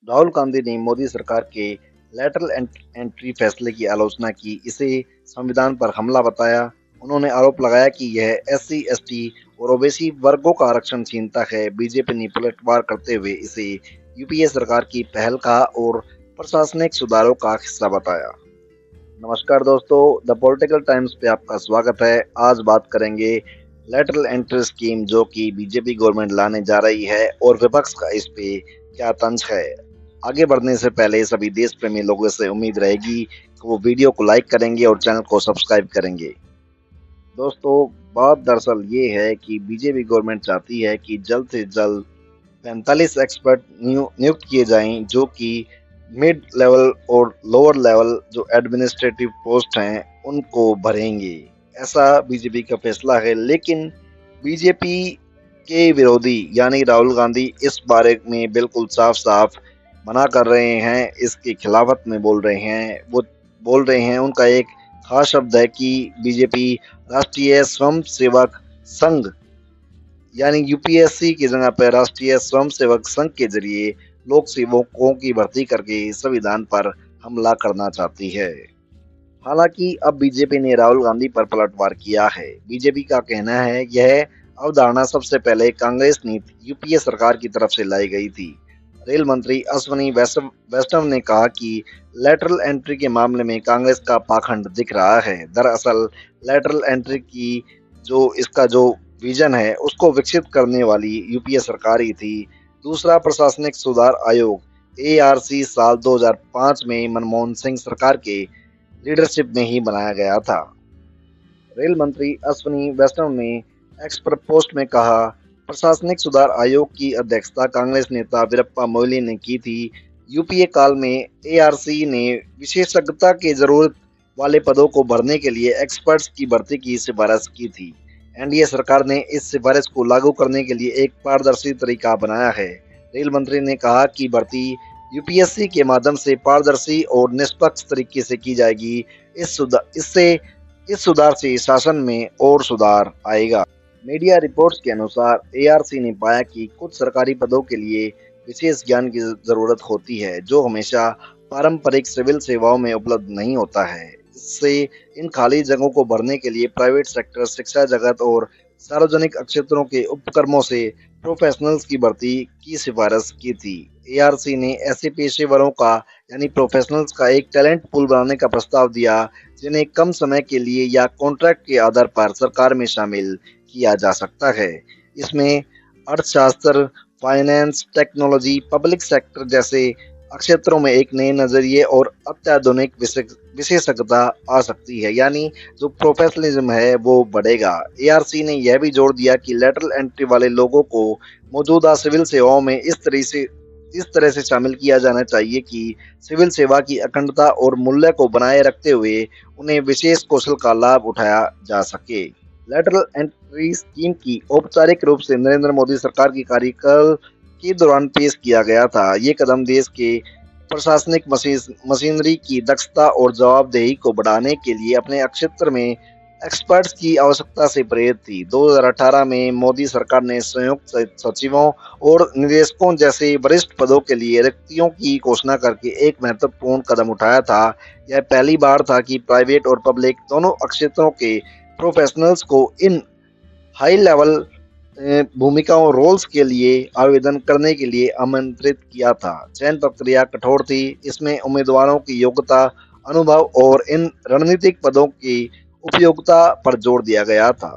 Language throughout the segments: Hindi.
राहुल गांधी ने मोदी सरकार के लैटरल एंट्री फैसले की आलोचना की, इसे संविधान पर हमला बताया। उन्होंने आरोप लगाया कि यह एससी, एसटी और ओबीसी वर्गों का आरक्षण छीनता है। बीजेपी ने पलटवार करते हुए इसे यूपीए सरकार की पहल का और प्रशासनिक सुधारों का हिस्सा बताया। नमस्कार दोस्तों, द पॉलिटिकल टाइम्स पे आपका स्वागत है। आज बात करेंगे लेटरल एंट्री स्कीम जो कि बीजेपी गवर्नमेंट लाने जा रही है और विपक्ष का इस पे क्या तंज है। आगे बढ़ने से पहले सभी देश प्रेमी लोगों से उम्मीद रहेगी कि वो वीडियो को लाइक करेंगे और चैनल को सब्सक्राइब करेंगे। दोस्तों, बात दरअसल ये है कि बीजेपी गवर्नमेंट चाहती है कि जल्द से जल्द 45 एक्सपर्ट नियुक्त किए जाएं जो कि मिड लेवल और लोअर लेवल जो एडमिनिस्ट्रेटिव पोस्ट हैं उनको भरेंगे। ऐसा बीजेपी का फैसला है, लेकिन बीजेपी के विरोधी यानी राहुल गांधी इस बारे में बिल्कुल साफ साफ मना कर रहे हैं, इसके खिलाफत में बोल रहे हैं। वो बोल रहे हैं, उनका एक खास शब्द है कि बीजेपी राष्ट्रीय स्वयं सेवक संघ यानी यूपीएससी की जगह पर राष्ट्रीय स्वयंसेवक संघ के जरिए लोक सेवकों की भर्ती करके संविधान पर हमला करना चाहती है। हालांकि अब बीजेपी ने राहुल गांधी पर पलटवार किया है। बीजेपी का कहना है यह अवधारणा सबसे पहले कांग्रेस नीति यूपीए सरकार की तरफ से लाई गई थी। रेल मंत्री अश्विनी वैष्णव ने कहा कि लेटरल एंट्री के मामले में कांग्रेस का पाखंड दिख रहा है। दरअसल लेटरल एंट्री की इसका जो विजन है उसको विकसित करने वाली यूपीए सरकार ही थी। दूसरा, प्रशासनिक सुधार आयोग एआरसी साल 2005 में मनमोहन सिंह सरकार के लीडरशिप में ही बनाया गया था। रेल मंत्री अश्विनी वैष्णव ने एक्स पर पोस्ट में कहा, प्रशासनिक सुधार आयोग की अध्यक्षता कांग्रेस नेता वीरप्पा मोइली ने की थी। यूपीए काल में एआरसी ने विशेषज्ञता के जरूरत वाले पदों को भरने के लिए एक्सपर्ट्स की भर्ती की सिफारिश की थी। एनडीए सरकार ने इस सिफारिश को लागू करने के लिए एक पारदर्शी तरीका बनाया है। रेल मंत्री ने कहा कि भर्ती यूपीएससी के माध्यम से पारदर्शी और निष्पक्ष तरीके से की जाएगी। इस सुधार से शासन में और सुधार आएगा। मीडिया रिपोर्ट्स के अनुसार एआरसी ने पाया कि कुछ सरकारी पदों के लिए विशेष ज्ञान की जरूरत होती है जो हमेशा पारंपरिक सिविल सेवाओं में उपलब्ध नहीं होता है। इससे इन खाली जगहों को भरने के लिए प्राइवेट सेक्टर, शिक्षा जगत और सार्वजनिक क्षेत्रों के उपक्रमों से प्रोफेशनल्स की भर्ती की सिफारिश की थी। एआरसी ने ऐसे पेशेवरों का यानी प्रोफेशनल्स का एक टैलेंट पूल बनाने का प्रस्ताव दिया जिन्हें कम समय के लिए या कॉन्ट्रैक्ट के आधार पर सरकार में शामिल किया जा सकता है। इसमें अर्थशास्त्र, फाइनेंस, टेक्नोलॉजी, पब्लिक सेक्टर जैसे क्षेत्रों में एक नए नजरिए और अत्याधुनिक विशेषज्ञता आ सकती है, यानी जो प्रोफेशनलिज्म है वो बढ़ेगा। एआरसी ने यह भी जोर दिया कि लेटरल एंट्री वाले लोगों को मौजूदा सिविल सेवाओं में इस तरह से शामिल किया जाना चाहिए कि सिविल सेवा की अखंडता और मूल्य को बनाए रखते हुए उन्हें विशेष कौशल का लाभ उठाया जा सके। लेटरल एंट्री स्कीम की औपचारिक रूप से नरेंद्र मोदी सरकार की कार्यकाल के दौरान पेश किया गया था। ये कदम देश के प्रशासनिक मशीनरी की दक्षता और जवाबदेही को बढ़ाने के लिए अपने क्षेत्र में एक्सपर्ट्स की आवश्यकता से प्रेरित थी। 2018 में मोदी सरकार ने संयुक्त सचिवों और निदेशकों जैसे वरिष्ठ पदों के लिए रिक्तियों की घोषणा करके एक महत्वपूर्ण कदम उठाया था। यह पहली बार था कि प्राइवेट और पब्लिक दोनों क्षेत्रों के प्रोफेशनल्स को इन हाई लेवल भूमिकाओं रोल्स के लिए आवेदन करने के लिए आमंत्रित किया था। चयन प्रक्रिया कठोर थी, इसमें उम्मीदवारों की योग्यता, अनुभव और इन रणनीतिक पदों की उपयोगिता पर जोर दिया गया था।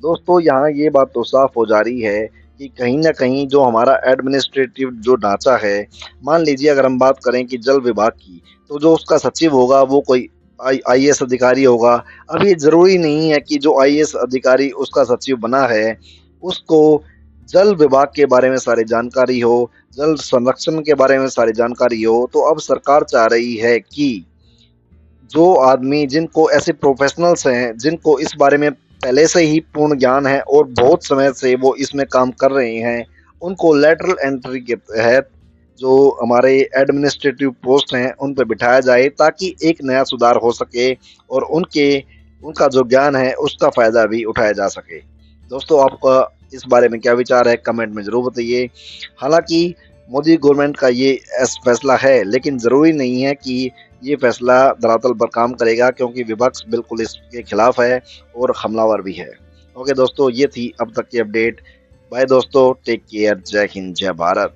दोस्तों, यहाँ ये बात तो साफ हो जा रही है कि कहीं ना कहीं जो हमारा एडमिनिस्ट्रेटिव जो ढांचा है, मान लीजिए अगर हम बात करें कि जल विभाग की, तो जो उसका सचिव होगा वो कोई आईएएस अधिकारी होगा। अब ये जरूरी नहीं है कि जो आईएएस अधिकारी उसका सचिव बना है उसको जल विभाग के बारे में सारी जानकारी हो, जल संरक्षण के बारे में सारी जानकारी हो। तो अब सरकार चाह रही है कि जो आदमी जिनको ऐसे प्रोफेशनल्स हैं जिनको इस बारे में पहले से ही पूर्ण ज्ञान है और बहुत समय से वो इसमें काम कर रहे हैं, उनको लेटरल एंट्री के तहत जो हमारे एडमिनिस्ट्रेटिव पोस्ट हैं उन पर बिठाया जाए ताकि एक नया सुधार हो सके और उनका जो ज्ञान है उसका फायदा भी उठाया जा सके। दोस्तों, आपका इस बारे में क्या विचार है, कमेंट में जरूर बताइए। हालांकि मोदी गवर्नमेंट का ये फैसला है, लेकिन ज़रूरी नहीं है कि ये फैसला धरातल पर काम करेगा, क्योंकि विपक्ष बिल्कुल इसके खिलाफ है और हमलावर भी है। ओके दोस्तों, ये थी अब तक की अपडेट। बाय दोस्तों, टेक केयर, जय हिंद, जय भारत।